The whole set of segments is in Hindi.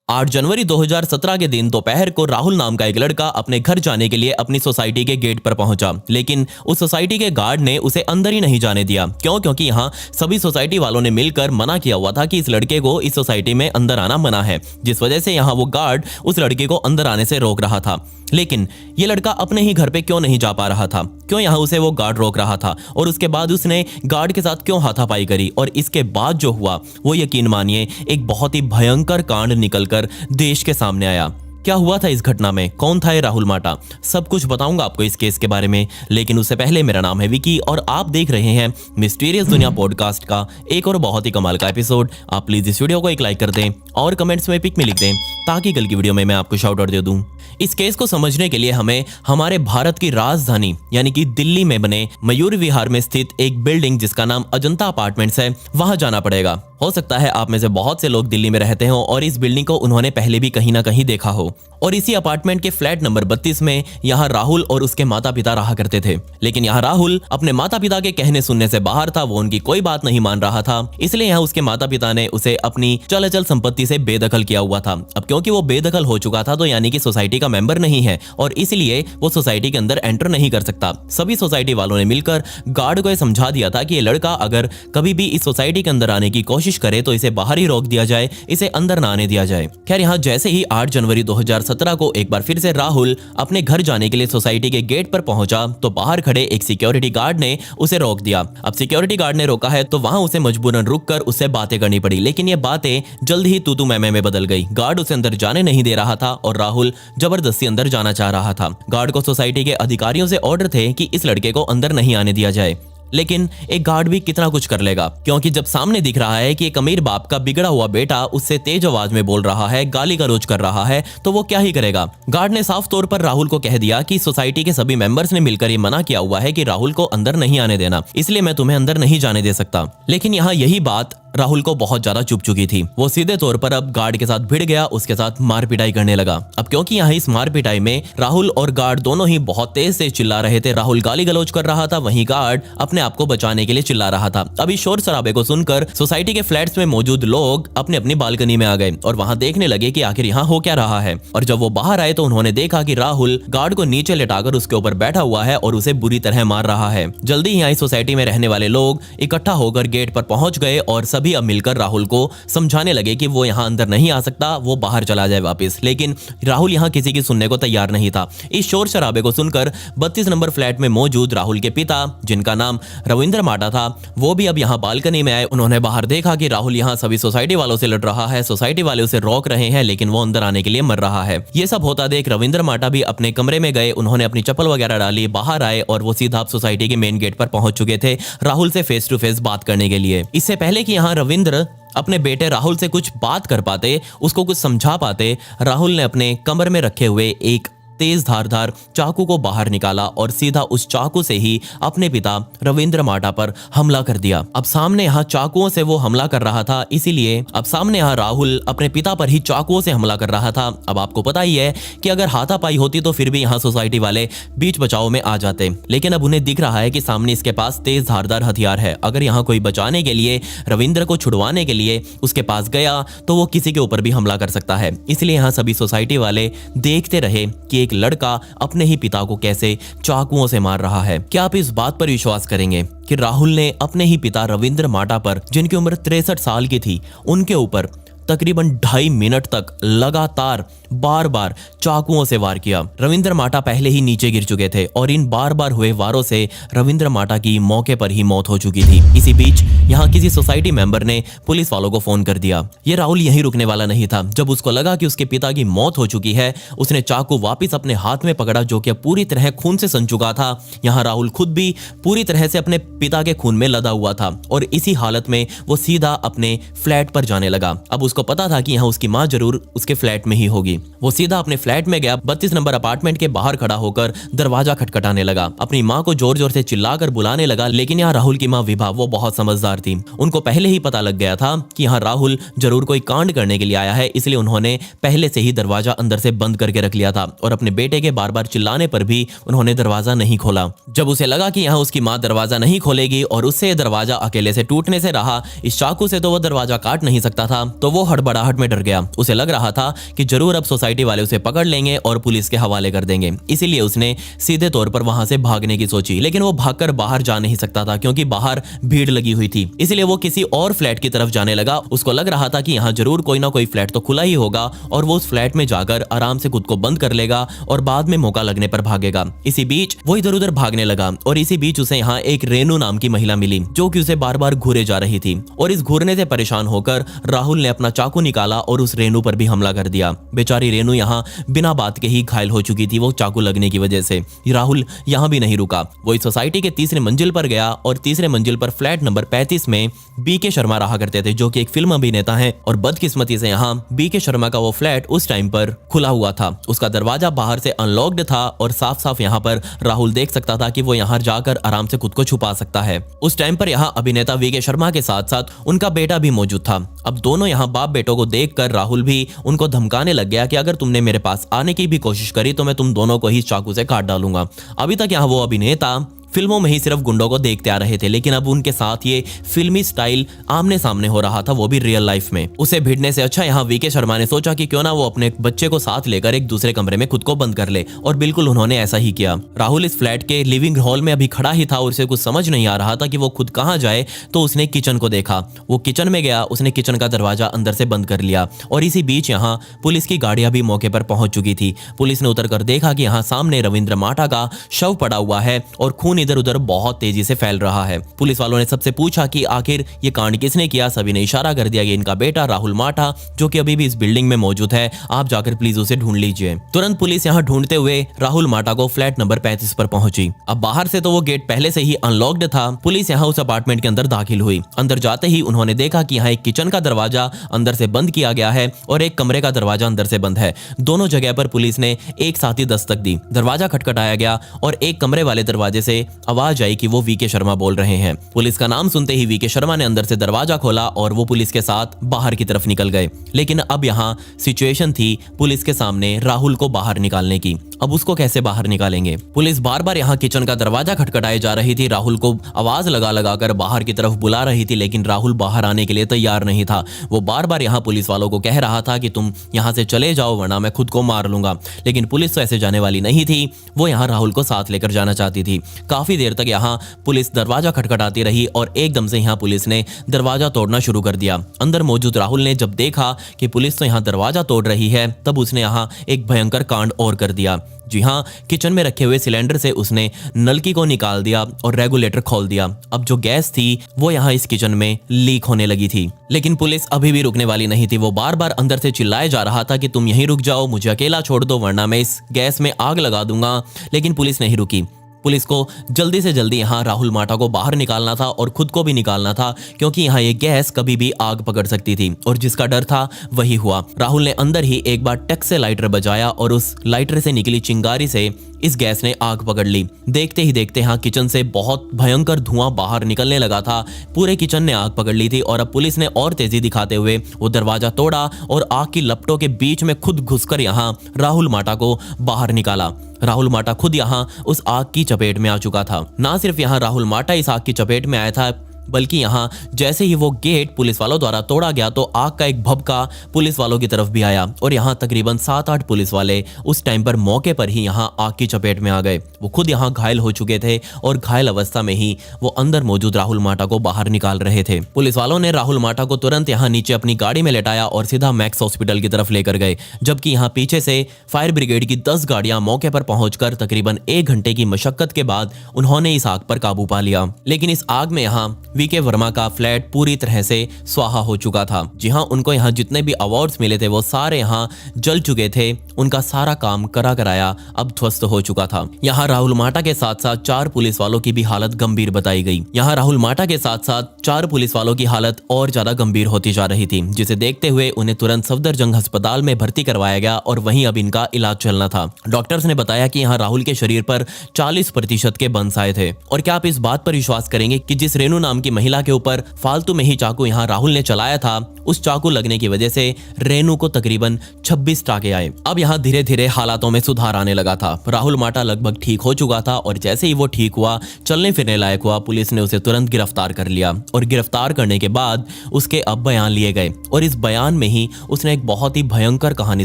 8 जनवरी 2017 के दिन दोपहर को राहुल नाम का एक लड़का अपने घर जाने के लिए अपनी सोसाइटी के गेट पर पहुंचा, लेकिन उस सोसाइटी के गार्ड ने उसे अंदर ही नहीं जाने दिया। क्यों? क्योंकि यहाँ सभी सोसाइटी वालों ने मिलकर मना किया हुआ था कि इस लड़के को इस सोसाइटी में अंदर आना मना है, जिस वजह से यहाँ वो गार्ड उस लड़के को अंदर आने से रोक रहा था। लेकिन ये लड़का अपने ही घर पे क्यों नहीं जा पा रहा था? क्यों यहाँ उसे वो गार्ड रोक रहा था? और उसके बाद उसने गार्ड के साथ क्यों हाथापाई करी? और इसके बाद जो हुआ वो यकीन मानिए एक बहुत ही भयंकर कांड निकलकर देश के सामने आया। क्या हुआ था इस घटना में? कौन था ये राहुल माटा? सब कुछ बताऊंगा आपको इस केस के बारे में, लेकिन उससे पहले मेरा नाम है विकी और आप देख रहे हैं मिस्टीरियस दुनिया पॉडकास्ट का एक और बहुत ही कमाल का एपिसोड। आप प्लीज इस वीडियो को एक लाइक कर दें और कमेंट्स में पिक में लिख दें ताकि कल की वीडियो में मैं आपको शाउट आउट दे दूं। इस केस को समझने के लिए हमें हमारे भारत की राजधानी यानी कि दिल्ली में बने मयूर विहार में स्थित एक बिल्डिंग जिसका नाम अजंता अपार्टमेंट्स है वहां जाना पड़ेगा। हो सकता है आप में से बहुत से लोग दिल्ली में रहते हो और इस बिल्डिंग को उन्होंने पहले भी कहीं ना कहीं देखा हो। और इसी अपार्टमेंट के फ्लैट नंबर 32 में यहाँ राहुल और उसके माता पिता रहा करते थे। लेकिन यहाँ राहुल अपने माता पिता के कहने सुनने से बाहर था, वो उनकी कोई बात नहीं मान रहा था। इसलिए यहाँ उसके माता पिता ने उसे अपनी चल अचल संपत्ति से बेदखल किया हुआ था। अब क्योंकि वो बेदखल हो चुका था तो यानी कि सोसाइटी का मेंबर नहीं है और इसलिए वो सोसाइटी के अंदर एंटर नहीं कर सकता। सभी सोसाइटी वालों ने मिलकर गार्ड को समझा दिया था कि ये लड़का अगर कभी भी इस सोसाइटी के अंदर आने की कोशिश करे तो इसे बाहर ही रोक दिया जाए, इसे अंदर ना आने दिया जाए। खैर यहाँ जैसे ही 8 जनवरी 2017 को एक बार फिर से राहुल अपने घर जाने के लिए सोसाइटी के गेट पर पहुंचा तो बाहर खड़े एक सिक्योरिटी गार्ड ने उसे रोक दिया। अब सिक्योरिटी गार्ड ने रोका है तो वहां उसे मजबूरन रुककर उससे बातें करनी पड़ी, लेकिन ये बातें जल्द ही तू मैं में बदल गई। गार्ड उसे अंदर जाने नहीं दे रहा था और राहुल जबरदस्ती अंदर जाना चाह रहा था। गार्ड को सोसाइटी के अधिकारियों से ऑर्डर थे कि इस लड़के को अंदर नहीं आने दिया जाए, लेकिन एक गार्ड भी कितना कुछ कर लेगा, क्योंकि जब सामने दिख रहा है कि एक अमीर बाप का बिगड़ा हुआ बेटा उससे तेज आवाज में बोल रहा है, गाली गलौज कर रहा है, तो वो क्या ही करेगा। गार्ड ने साफ तौर पर राहुल को कह दिया कि सोसाइटी के सभी मेंबर्स ने मिलकर ये मना किया हुआ है कि राहुल को अंदर नहीं आने देना, इसलिए मैं तुम्हें अंदर नहीं जाने दे सकता। लेकिन यहाँ यही बात राहुल को बहुत ज्यादा चुभ चुकी थी। वो सीधे तौर पर अब गार्ड के साथ भिड़ गया, उसके साथ मार पिटाई करने लगा। अब क्योंकि यहाँ इस मार पिटाई में राहुल और गार्ड दोनों ही बहुत तेज से चिल्ला रहे थे। राहुल गाली गलौज कर रहा था, वहीं गार्ड अपने आप को बचाने के लिए चिल्ला रहा था। अभी शोर शराबे को सुनकर सोसाइटी के फ्लैट्स में मौजूद लोग अपनी अपनी बालकनी में आ गए और वहां देखने लगे कि आखिर यहाँ हो क्या रहा है। और जब वो बाहर आए तो उन्होंने देखा कि राहुल गार्ड को नीचे लेटाकर उसके ऊपर बैठा हुआ है और उसे बुरी तरह मार रहा है। जल्दी ही यहाँ सोसाइटी में रहने वाले लोग इकट्ठा होकर गेट पर पहुंच गए और सभी अब मिलकर राहुल को समझाने लगे कि वो यहाँ अंदर नहीं आ सकता, वो बाहर चला जाए वापस। लेकिन राहुल यहाँ किसी की सुनने को तैयार नहीं था। इस शोर शराबे को सुनकर 32 नंबर फ्लैट में मौजूद राहुल के पिता, जिनका नाम रविंद्र माटा था, वो भी अब यहाँ बालकनी में आए। उन्होंने बाहर देखा कि राहुल यहाँ सभी सोसाइटी वालों से लड़ रहा है, सोसाइटी वाले उसे रोक रहे हैं, लेकिन वो अंदर आने के लिए मर रहा है। ये सब होता देख रविंद्र माटा भी अपने कमरे में गए, उन्होंने अपनी चप्पल वगैरह डाली, बाहर आए और वो सीधा सोसाइटी के मेन गेट पर पहुंच चुके थे राहुल से फेस टू फेस बात करने के लिए। इससे पहले कि यहाँ रविंद्र अपने बेटे राहुल से कुछ बात कर पाते, उसको कुछ समझा पाते, राहुल ने अपने कमर में रखे हुए एक तेज धारदार चाकू को बाहर निकाला और सीधा उस चाकू से ही अपने पिता रविंद्र माटा पर हमला कर दिया। अब सामने यहाँ चाकुओं से वो हमला कर रहा था, इसीलिए अब सामने यहाँ राहुल अपने पिता पर ही चाकुओं से हमला कर रहा था। अब आपको पता ही है कि अगर हाथापाई होती तो फिर भी यहाँ सोसाइटी वाले बीच बचाव में आ जाते, लेकिन अब उन्हें दिख रहा है कि सामने इसके पास तेज धारदार हथियार है। अगर यहाँ कोई बचाने के लिए, रविंद्र को छुड़वाने के लिए उसके पास गया तो वो किसी के ऊपर भी हमला कर सकता है। इसलिए यहाँ सभी सोसाइटी वाले देखते रहे कि एक लड़का अपने ही पिता को कैसे चाकुओं से मार रहा है। क्या आप इस बात पर विश्वास करेंगे कि राहुल ने अपने ही पिता रविंद्र माटा पर, जिनकी उम्र 63 साल की थी, उनके ऊपर तकरीबन 2.5 मिनट तक लगातार बार बार चाकुओं से वार किया। रविंद्र माटा पहले ही नीचे गिर चुके थे और इन बार बार हुए वारों से रविंद्र माटा की मौके पर ही मौत हो चुकी थी। इसी बीच यहाँ किसी सोसाइटी मेंबर ने पुलिस वालों को फोन कर दिया। ये राहुल यहीं रुकने वाला नहीं था। जब उसको लगा कि उसके पिता की मौत हो चुकी है, उसने चाकू वापिस अपने हाथ में पकड़ा, जो कि पूरी तरह खून से सन चुका था। यहाँ राहुल खुद भी पूरी तरह से अपने पिता के खून में लदा हुआ था और इसी हालत में वो सीधा अपने फ्लैट पर जाने लगा। अब उसको पता था कि यहाँ उसकी माँ जरूर उसके फ्लैट में ही होगी। थी। वो सीधा अपने फ्लैट में गया, 32 नंबर अपार्टमेंट के बाहर खड़ा होकर दरवाजा खटखटाने लगा। अपनी माँ को जोर जोर से चिल्लाकर बुलाने लगा, लेकिन यहाँ राहुल की माँ विभा वो बहुत समझदार थी। उनको पहले ही पता लग गया था कि यहाँ राहुल जरूर कोई कांड करने के लिए आया है, इसलिए उन्होंने पहले से ही दरवाजा अंदर से बंद करके रख लिया था और अपने बेटे के बार बार चिल्लाने पर भी उन्होंने दरवाजा नहीं खोला। जब उसे लगा कि यहाँ उसकी माँ दरवाजा नहीं खोलेगी और उससे दरवाजा अकेले से टूटने से रहा, इस चाकू से तो वो दरवाजा काट नहीं सकता था, तो वो हड़बड़ाहट में डर गया। उसे लग रहा था कि जरूर अब सोसाइटी वाले उसे पकड़ लेंगे और पुलिस के हवाले कर देंगे, इसीलिए उसने सीधे तौर पर वहां से भागने की सोची। लेकिन वो भागकर बाहर जा नहीं सकता था क्योंकि बाहर भीड़ लगी हुई थी, इसलिए वो किसी और फ्लैट की तरफ जाने लगा। उसको लग रहा था कि यहाँ जरूर कोई ना कोई फ्लैट तो खुला ही होगा और वो उस फ्लैट में जाकर आराम से खुद को बंद कर लेगा और बाद में मौका लगने पर भागेगा। इसी बीच वो इधर उधर भागने लगा और इसी बीच उसे यहाँ एक रेनू नाम की महिला मिली जो कि उसे बार बार घूरे जा रही थी और इस घूरने से परेशान होकर राहुल ने अपना चाकू निकाला और उस रेनू पर भी हमला कर दिया। बेचारी रेनू यहाँ बिना बात के ही घायल हो चुकी थी वो चाकू लगने की वजह से। राहुल यहाँ भी नहीं रुका, वो इस सोसाइटी के तीसरे मंजिल पर गया और तीसरे मंजिल पर फ्लैट नंबर 35 में बीके शर्मा रहा करते थे जो कि एक फिल्म अभिनेता है। और बदकिस्मती से यहाँ बीके शर्मा का वो फ्लैट उस टाइम पर खुला हुआ था, उसका दरवाजा बाहर से अनलॉक्ड था और साफ साफ यहाँ पर राहुल देख सकता था कि वो यहाँ जाकर आराम से खुद को छुपा सकता है। उस टाइम पर यहाँ अभिनेता वीके शर्मा के साथ साथ उनका बेटा भी मौजूद था। अब दोनों यहाँ बाप बेटों को देखकर राहुल भी उनको धमकाने लग गया कि अगर तुमने मेरे पास आने की भी कोशिश करी तो मैं तुम दोनों को ही चाकू से काट डालूंगा। अभी तक यहाँ वो अभिनेता फिल्मों में ही सिर्फ गुंडों को देखते आ रहे थे, लेकिन अब उनके साथ ये फिल्मी स्टाइल आमने सामने हो रहा था, वो भी रियल लाइफ में। उसे भिड़ने से अच्छा यहाँ वीके शर्मा ने सोचा कि क्यों ना वो अपने बच्चे को साथ लेकर एक दूसरे कमरे में खुद को बंद कर ले, और बिल्कुल उन्होंने ऐसा ही किया। राहुल इस फ्लैट के लिविंग हॉल में अभी खड़ा ही था और उसे कुछ समझ नहीं आ रहा था कि वो खुद कहाँ जाए, तो उसने किचन को देखा। वो किचन में गया, उसने किचन का दरवाजा अंदर से बंद कर लिया और इसी बीच यहाँ पुलिस की गाड़ियां भी मौके पर पहुंच चुकी थी। पुलिस ने उतर कर देखा कि यहाँ सामने रविंद्र माठा का शव पड़ा हुआ है और खून इधर उधर बहुत तेजी से फैल रहा है। पुलिस वालों ने सबसे पूछा कि आखिर ये कांड किसने किया। सभी ने इशारा कर दिया, ये इनका बेटा राहुल माठा जो कि अभी भी इस बिल्डिंग में मौजूद है, आप जाकर प्लीज उसे ढूंढ लीजिए। तुरंत पुलिस यहाँ ढूंढते हुए राहुल माठा को फ्लैट नंबर 35 पर पहुंची। अब बाहर से तो वो गेट पहले से ही अनलॉक्ड था। पुलिस यहाँ उस अपार्टमेंट के अंदर दाखिल हुई। अंदर जाते ही उन्होंने देखा कि यहाँ एक किचन का दरवाजा अंदर से बंद किया गया है और एक कमरे का दरवाजा अंदर से बंद है। दोनों जगह पर पुलिस ने एक साथ ही दस्तक दी। दरवाजा खटखटाया गया और एक कमरे वाले दरवाजे से आवाज आई कि वो वीके शर्मा बोल रहे हैं। पुलिस का नाम सुनते ही वीके शर्मा ने अंदर से दरवाजा खोला और वो पुलिस के साथ बाहर की तरफ निकल गए। लेकिन अब यहाँ सिचुएशन थी पुलिस के सामने राहुल को बाहर निकालने की। अब उसको कैसे बाहर निकालेंगे? पुलिस बार बार यहाँ किचन का दरवाजा खटखटाए जा रही थी, राहुल को आवाज लगा लगा कर बाहर की तरफ बुला रही थी, लेकिन राहुल बाहर आने के लिए तैयार नहीं था। वो बार बार यहाँ पुलिस वालों को कह रहा था कि तुम यहाँ से चले जाओ वरना मैं खुद को मार लूंगा। लेकिन पुलिस तो ऐसे जाने वाली नहीं थी, वो यहाँ राहुल को साथ लेकर जाना चाहती थी। काफी देर तक यहाँ पुलिस दरवाजा खटखटाती रही और एकदम से यहाँ पुलिस ने दरवाजा तोड़ना शुरू कर दिया। अंदर मौजूद राहुल ने जब देखा कि पुलिस तो यहाँ दरवाजा तोड़ रही है, तब उसने यहाँ एक भयंकर कांड और कर दिया। जी हाँ, किचन में रखे हुए सिलेंडर से उसने नलकी को निकाल दिया और रेगुलेटर खोल दिया। अब जो गैस थी वो यहाँ इस किचन में लीक होने लगी थी। लेकिन पुलिस अभी भी रुकने वाली नहीं थी। वो बार बार अंदर से चिल्लाए जा रहा था कि तुम यहीं रुक जाओ, मुझे अकेला छोड़ दो वरना मैं इस गैस में आग लगा दूंगा। लेकिन पुलिस नहीं रुकी। पुलिस को जल्दी से जल्दी यहाँ राहुल माठा को बाहर निकालना था और खुद को भी निकालना था, क्योंकि यहाँ ये गैस कभी भी आग पकड़ सकती थी और जिसका डर था वही हुआ। राहुल ने अंदर ही एक बार टक से लाइटर बजाया और उस लाइटर से निकली चिंगारी से इस गैस ने आग पकड़ ली। देखते ही देखते यहाँ किचन से बहुत भयंकर धुआं बाहर निकलने लगा था। पूरे किचन ने आग पकड़ ली थी और अब पुलिस ने और तेजी दिखाते हुए वो दरवाजा तोड़ा और आग की लपटों के बीच में खुद घुसकर यहाँ राहुल माठा को बाहर निकाला। राहुल माठा खुद यहाँ उस आग की चपेट में आ चुका था। ना सिर्फ यहाँ राहुल माठा इस आग की चपेट में आया था, बल्कि यहाँ जैसे ही वो गेट पुलिस वालों द्वारा तोड़ा गया तो आग का एक भभका पुलिस वालों की तरफ भी आया और यहाँ तकरीबन 7-8 पुलिस वाले उस टाइम पर मौके पर ही यहाँ आग की चपेट में आ गए। वो खुद यहाँ घायल हो चुके थे और घायल अवस्था में ही वो अंदर मौजूद राहुल माठा को बाहर निकाल रहे थे। पुलिस वालों ने राहुल माठा को तुरंत यहाँ नीचे अपनी गाड़ी में लेटाया और सीधा मैक्स हॉस्पिटल की तरफ लेकर गए, जबकि यहाँ पीछे से फायर ब्रिगेड की 10 गाड़ियां मौके पर पहुंचकर तकरीबन 1 घंटे की मशक्कत के बाद उन्होंने इस आग पर काबू पा लिया। लेकिन इस आग में यहाँ वीके वर्मा का फ्लैट पूरी तरह से स्वाहा हो चुका था। जी हाँ, उनको यहाँ जितने भी अवार्ड्स मिले थे वो सारे यहाँ जल चुके थे। उनका सारा काम करा कराया अब ध्वस्त हो चुका था। यहाँ राहुल माटा के साथ साथ 4 पुलिस वालों की भी हालत गंभीर बताई गई। यहाँ राहुल माटा के साथ साथ 4 पुलिस वालों की हालत और ज्यादा गंभीर होती जा रही थी, जिसे देखते हुए उन्हें तुरंत सफदरजंग अस्पताल में भर्ती करवाया गया और वहीं अब इनका इलाज चलना था। डॉक्टर्स ने बताया कि यहाँ राहुल के शरीर पर 40% के बंस आए थे। और क्या आप इस बात पर विश्वास करेंगे कि जिस रेनू नाम की महिला के ऊपर फालतू में ही चाकू यहाँ राहुल ने चलाया था, उस चाकू लगने की वजह से रेनू को तकरीबन 26 टाके आए। अब यहाँ धीरे धीरे हालातों में सुधार आने लगा था। राहुल माटा लगभग ठीक हो चुका था और जैसे ही वो ठीक हुआ, चलने फिरने लायक हुआ, पुलिस ने उसे तुरंत गिरफ्तार कर लिया। और गिरफ्तार करने के बाद उसके अब बयान लिए गए और इस बयान में ही उसने एक बहुत ही भयंकर कहानी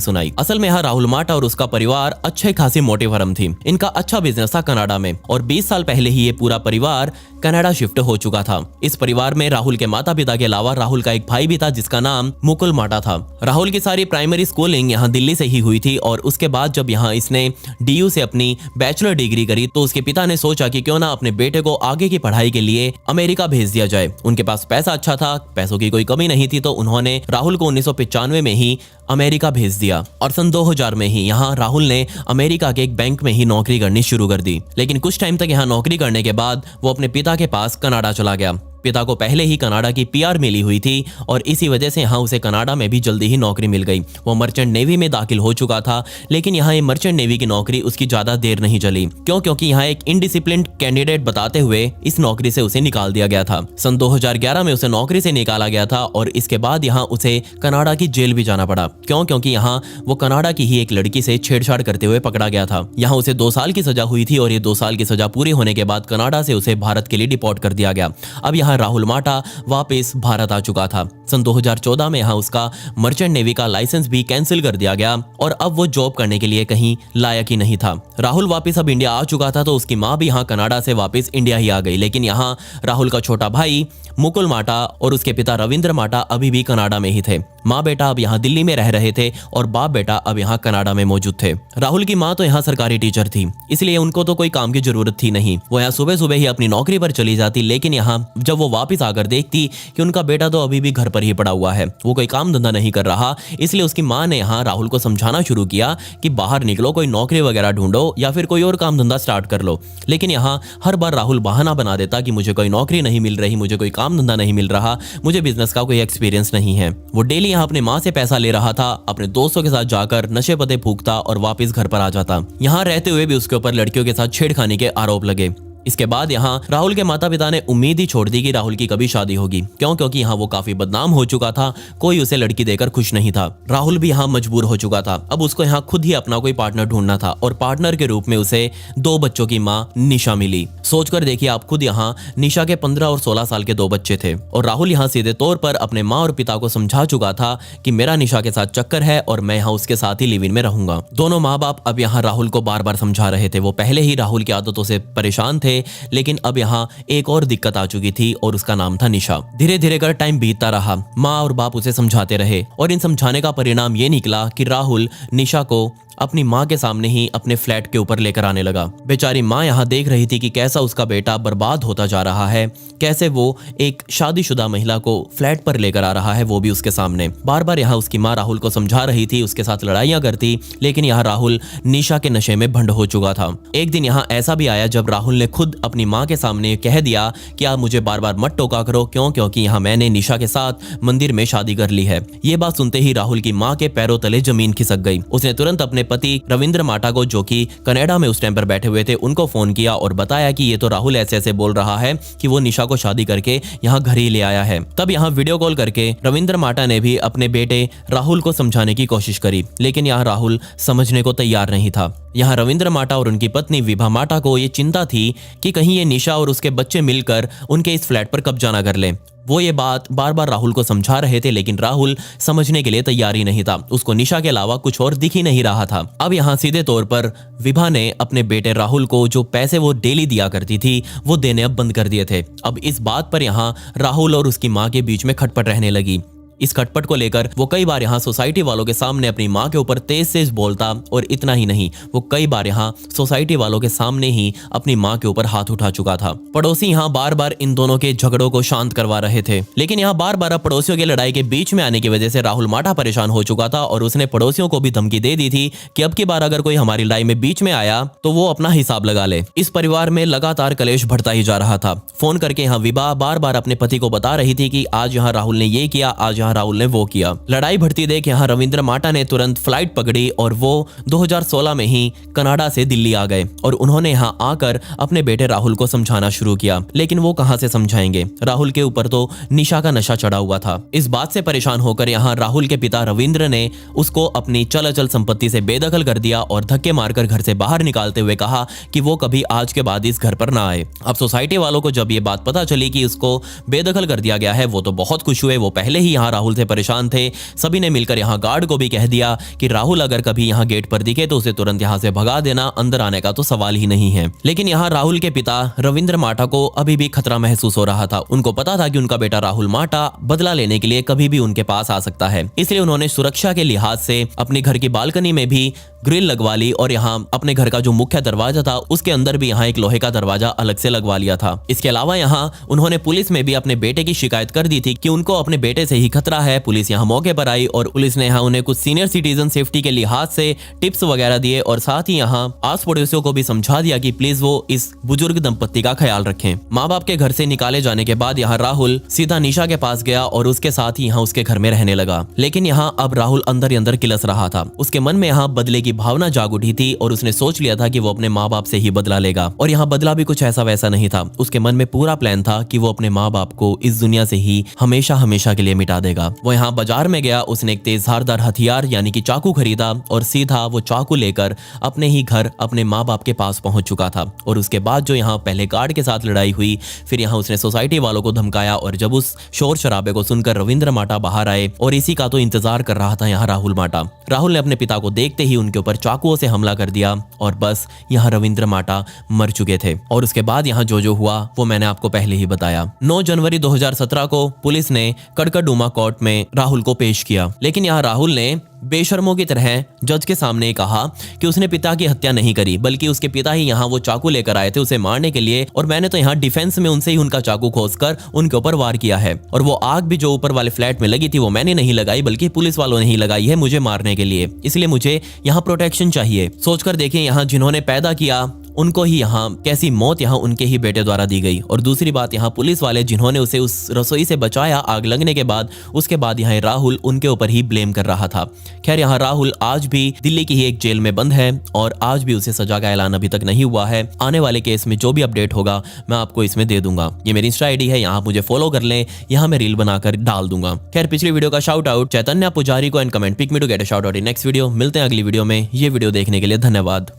सुनाई। असल में यहाँ राहुल माटा और उसका परिवार अच्छे खासी मोटी फर्म थी। इनका अच्छा बिजनेस था कनाडा में और 20 साल पहले ही ये पूरा परिवार कनाडा शिफ्ट हो चुका था। इस परिवार में राहुल के माता पिता के अलावा राहुल का एक भाई भी था जिसका नाम मुकुल माटा था। राहुल की सारी प्राइमरी स्कूलिंग यहाँ दिल्ली से ही हुई थी और उसके बाद जब यहाँ इसने डीयू से अपनी बैचलर डिग्री करी तो उसके पिता ने सोचा कि क्यों ना अपने बेटे को आगे की पढ़ाई के लिए अमेरिका भेज दिया जाए। उनके पास पैसा अच्छा था, पैसों की कोई कमी नहीं थी, तो उन्होंने राहुल को 1995 में ही अमेरिका भेज दिया और सन 2000 में ही यहाँ राहुल ने अमेरिका के एक बैंक में ही नौकरी करनी शुरू कर दी। लेकिन कुछ टाइम तक यहाँ नौकरी करने के बाद वो अपने पिता के पास कनाडा चला गया। पिता को पहले ही कनाडा की पीआर मिली हुई थी और इसी वजह से यहाँ उसे कनाडा में भी जल्दी ही नौकरी मिल गई। वो मर्चेंट नेवी में दाखिल हो चुका था, लेकिन यहाँ ये मर्चेंट नेवी की नौकरी उसकी ज्यादा देर नहीं चली। क्योंकि यहाँ एक इनडिसिप्लिन्ड कैंडिडेट बताते हुए इस नौकरी से उसे निकाल दिया गया था। सन 2011 में उसे नौकरी से निकाला गया था और इसके बाद यहाँ उसे कनाडा की जेल भी जाना पड़ा। क्योंकि यहाँ वो कनाडा की ही एक लड़की से छेड़छाड़ करते हुए पकड़ा गया था। यहाँ उसे 2 साल की सजा हुई थी और ये 2 साल की सजा पूरी होने के बाद कनाडा से उसे भारत के लिए डिपोर्ट कर दिया गया। अब यहाँ राहुल माटा वापस भारत आ चुका था। सन 2014 में यहाँ उसका मर्चेंट नेवी का लाइसेंस भी कैंसिल कर दिया गया और अब वो जॉब करने के लिए कहीं लायक ही नहीं था। राहुल वापस अब इंडिया आ चुका था तो उसकी माँ भी यहाँ कनाडा से वापस इंडिया ही आ गई। लेकिन यहाँ राहुल का छोटा भाई मुकुल माटा और उसके पिता रविंद्र माटा अभी भी कनाडा में ही थे। माँ बेटा अब यहाँ दिल्ली में रह रहे थे और बाप बेटा अब यहाँ कनाडा में मौजूद थे। राहुल की माँ तो यहाँ सरकारी टीचर थी, इसलिए उनको तो कोई काम की जरूरत थी नहीं। वो यहाँ सुबह सुबह ही अपनी नौकरी पर चली जाती, लेकिन यहाँ जब वो वापस आकर देखती कि उनका बेटा तो अभी भी घर पर ही पड़ा हुआ है, वो कोई काम धंधा नहीं कर रहा, इसलिए उसकी माँ ने यहाँ राहुल को समझाना शुरू किया कि बाहर निकलो, कोई नौकरी वगैरह ढूंढो या फिर कोई और काम धंधा स्टार्ट कर लो। लेकिन यहाँ हर बार राहुल बहाना बना देता कि मुझे कोई नौकरी नहीं मिल रही, मुझे कोई काम धंधा नहीं मिल रहा, मुझे बिजनेस का कोई एक्सपीरियंस नहीं है। वो डेली यहाँ अपने माँ से पैसा ले रहा था, अपने दोस्तों के साथ जाकर नशे पते फूकता और वापस घर पर आ जाता। यहाँ रहते हुए भी उसके ऊपर लड़कियों के साथ छेड़खानी के आरोप लगे। इसके बाद यहाँ राहुल के माता पिता ने उम्मीद ही छोड़ दी कि राहुल की कभी शादी होगी, क्योंकि यहाँ वो काफी बदनाम हो चुका था, कोई उसे लड़की देकर खुश नहीं था। राहुल भी यहाँ मजबूर हो चुका था। अब उसको यहाँ खुद ही अपना कोई पार्टनर ढूंढना था और पार्टनर के रूप में उसे 2 बच्चों की माँ निशा मिली। सोचकर देखिए आप खुद, यहाँ निशा के 15 और 16 साल के 2 बच्चे थे और राहुल यहाँ सीधे तौर पर अपने माँ और पिता को समझा चुका था कि मेरा निशा के साथ चक्कर है और मैं यहाँ उसके साथ ही लिव इन में रहूंगा। दोनों माँ बाप अब यहाँ राहुल को बार बार समझा रहे थे। वो पहले ही राहुल की आदतों से परेशान थे, लेकिन अब यहाँ एक और दिक्कत आ चुकी थी और उसका नाम था निशा। धीरे धीरे कर टाइम बीतता रहा, माँ और बाप उसे समझाते रहे और इन समझाने का परिणाम ये निकला कि राहुल निशा को अपनी माँ के सामने ही अपने फ्लैट के ऊपर लेकर आने लगा। बेचारी माँ यहाँ देख रही थी कि कैसा उसका बेटा बर्बाद होता जा रहा है, कैसे वो एक शादीशुदा महिला को फ्लैट पर लेकर आ रहा है, वो भी उसके सामने। बार बार यहाँ उसकी माँ राहुल को समझा रही थी, उसके साथ लड़ाइयाँ करती, लेकिन यहाँ राहुल निशा के नशे में भंड हो चुका था। एक दिन यहाँ ऐसा भी आया जब राहुल ने खुद अपनी माँ के सामने कह दिया कि आप मुझे बार बार मत टोका करो, क्योंकि यहाँ मैंने निशा के साथ मंदिर में शादी कर ली है। ये बात सुनते ही राहुल की माँ के पैरों तले जमीन खिसक गई। उसने तुरंत अपने पति रविंद्र माटा को, जो कि कनाडा में उस टाइम पर बैठे हुए थे, उनको फोन किया और बताया कि ये तो राहुल ऐसे ऐसे बोल रहा है कि वो निशा को शादी करके यहाँ घर ही ले आया है। तब यहाँ वीडियो कॉल करके रविंद्र माटा ने भी अपने बेटे राहुल को समझाने की कोशिश करी, लेकिन यहाँ राहुल समझने को तैयार नहीं था। यहाँ रविंद्र माटा और उनकी पत्नी विभा माटा को ये चिंता थी कि कहीं ये निशा और उसके बच्चे मिलकर उनके इस फ्लैट पर कब्जा ना कर लें। वो ये बात बार बार राहुल को समझा रहे थे, लेकिन राहुल समझने के लिए तैयार ही नहीं था। उसको निशा के अलावा कुछ और दिख ही नहीं रहा था। अब यहाँ सीधे तौर पर विभा ने अपने बेटे राहुल को जो पैसे वो डेली दिया करती थी वो देने अब बंद कर दिए थे। अब इस बात पर यहाँ राहुल और उसकी माँ के बीच में खटपट रहने लगी। इस खटपट को लेकर वो कई बार यहाँ सोसाइटी वालों के सामने अपनी माँ के ऊपर तेज तेज बोलता, और इतना ही नहीं, वो कई बार यहाँ सोसाइटी वालों के सामने ही अपनी माँ के ऊपर हाथ उठा चुका था। पड़ोसी यहाँ बार बार इन दोनों के झगड़ों को शांत करवा रहे थे, लेकिन यहाँ बार बार पड़ोसियों की लड़ाई के बीच में आने की वजह से राहुल माठा परेशान हो चुका था और उसने पड़ोसियों को भी धमकी दे दी थी कि अब की बार अगर कोई हमारी लड़ाई में बीच में आया तो वो अपना हिसाब लगा ले। इस परिवार में लगातार कलेश बढ़ता ही जा रहा था। फोन करके यहाँ विभा बार बार अपने पति को बता रही थी कि आज यहाँ राहुल ने ये किया, आज यहाँ राहुल ने वो किया। लड़ाई बढ़ती देख यहाँ रविंद्र माटा ने तुरंत फ्लाइट पकड़ी और वो 2016 में ही कनाडा से दिल्ली आ गए और उन्होंने यहाँ आकर अपने बेटे राहुल को समझाना शुरू किया, लेकिन वो कहां से समझाएंगे। राहुल के ऊपर तो निशा का नशा चढ़ा हुआ था। इस बात से परेशान होकर यहाँ राहुल के पिता रविंद्र ने उसको अपनी चल अचल संपत्ति से बेदखल कर दिया और धक्के मारकर घर से बाहर निकालते हुए कहा कि वो कभी आज के बाद इस घर पर ना आए। अब सोसाइटी वालों को जब ये बात पता चली कि उसको बेदखल कर दिया गया है, वो तो बहुत खुश हुए। वो पहले ही यहाँ राहुल से परेशान थे। सभी ने मिलकर यहाँ गार्ड को भी कह दिया कि राहुल अगर कभी यहाँ गेट पर दिखे तो उसे तुरंत यहाँ से भगा देना, अंदर आने का तो सवाल ही नहीं है। लेकिन यहाँ राहुल के पिता रविंद्र माटा को अभी भी खतरा महसूस हो रहा था। उनको पता था कि उनका बेटा राहुल माटा बदला लेने के लिए कभी भी उनके पास आ सकता है, इसलिए उन्होंने सुरक्षा के लिहाज से अपने घर की बालकनी में भी ग्रिल लगवा ली और यहाँ अपने घर का जो मुख्य दरवाजा था उसके अंदर भी यहाँ एक लोहे का दरवाजा अलग से लगवा लिया था। इसके अलावा यहाँ उन्होंने पुलिस में भी अपने बेटे की शिकायत कर दी थी कि उनको अपने बेटे से ही खतरा है। पुलिस यहाँ मौके पर आई और पुलिस ने यहाँ उन्हें कुछ सीनियर सिटीजन सेफ्टी के लिहाज से टिप्स वगैरह दिए और साथ ही यहाँ आस पड़ोसियों को भी समझा दिया कि प्लीज वो इस बुजुर्ग दंपत्ति का ख्याल रखें। माँ बाप के घर से निकाले जाने के बाद यहाँ राहुल सीधा निशा के पास गया और उसके साथ ही यहाँ उसके घर में रहने लगा। लेकिन यहाँ अब राहुल अंदर ही अंदर किलस रहा था। उसके मन में यहाँ बदले की भावना जाग उठी थी और उसने सोच लिया था कि वो अपने माँ बाप से ही बदला लेगा। और यहाँ बदला भी कुछ ऐसा वैसा नहीं था। उसके मन में पूरा प्लान था कि वो अपने माँ बाप को इस दुनिया से ही हमेशा हमेशा के लिए मिटा देगा। वो यहाँ बाजार में गया, उसने एक तेज धारदार हथियार यानी कि चाकू खरीदा और सीधा वो चाकू लेकर अपने ही घर अपने माँ बाप के पास पहुंच चुका था। और उसके बाद जो यहाँ पहले गार्ड के साथ लड़ाई हुई, फिर यहाँ उसने सोसाइटी वालों को धमकाया और जब उस शोर शराबे को सुनकर रविंद्र माटा बाहर आए और इसी का तो इंतजार कर रहा था यहाँ राहुल माटा। राहुल ने अपने पिता को देखते ही उनके ऊपर चाकुओं से हमला कर दिया और बस यहाँ रविंद्र माटा मर चुके थे। और उसके बाद यहाँ जो हुआ वो मैंने आपको पहले ही बताया। 9 जनवरी 2017 को पुलिस ने कड़कड़डूमा कोर्ट में राहुल को पेश किया, लेकिन यहाँ राहुल ने बेशर्मों की तरह जज के सामने कहा कि उसने पिता की हत्या नहीं करी, बल्कि उसके पिता ही यहाँ वो चाकू लेकर आए थे उसे मारने के लिए और मैंने तो यहाँ डिफेंस में उनसे ही उनका चाकू खोसकर उनके ऊपर वार किया है। और वो आग भी जो ऊपर वाले फ्लैट में लगी थी वो मैंने नहीं लगाई, बल्कि पुलिस वालों ने ही लगाई है मुझे मारने के लिए, इसलिए मुझे यहाँ प्रोटेक्शन चाहिए। सोचकर देखिए यहाँ जिन्होंने पैदा किया उनको ही यहाँ कैसी मौत यहाँ उनके ही बेटे द्वारा दी गई। और दूसरी बात यहाँ पुलिस वाले जिन्होंने उसे उस रसोई से बचाया आग लगने के बाद, उसके बाद यहाँ राहुल उनके ऊपर ही ब्लेम कर रहा था। खैर यहाँ राहुल आज भी दिल्ली की ही एक जेल में बंद है और आज भी उसे सजा का ऐलान अभी तक नहीं हुआ है। आने वाले केस में जो भी अपडेट होगा मैं आपको इसमें दे दूंगा। ये मेरी इंस्टा आईडी है, यहाँ मुझे फॉलो कर लें, यहाँ मैं रील बनाकर डाल दूंगा। खैर पिछली वीडियो का शाउट आउट चैतन्य पुजारी को and comment pick me to get a shout out in next video. मिलते हैं अगली वीडियो में। ये वीडियो देखने के लिए धन्यवाद।